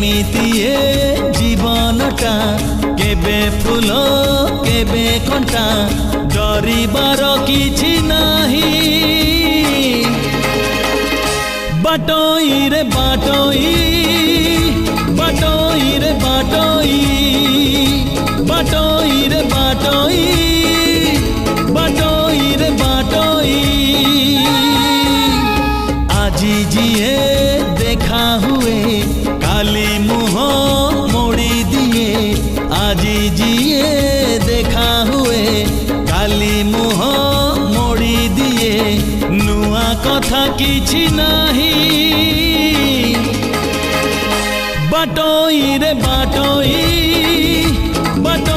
एमिति जीवनटा केबे फूल केबे कंटा डरिबार किछि नाही बाटोई रे बाटोई बाटोई रे बाटोई बाटोई रे बाटोई बाटोई रे बाटोई आजी जिए देखा हुए काली मुह मोड़ी दिए आजी जिए देखा हुए काली मुह मोड़ी दिए नुआ कथा किछि नाही बाटोई रे बाटोई बाटोई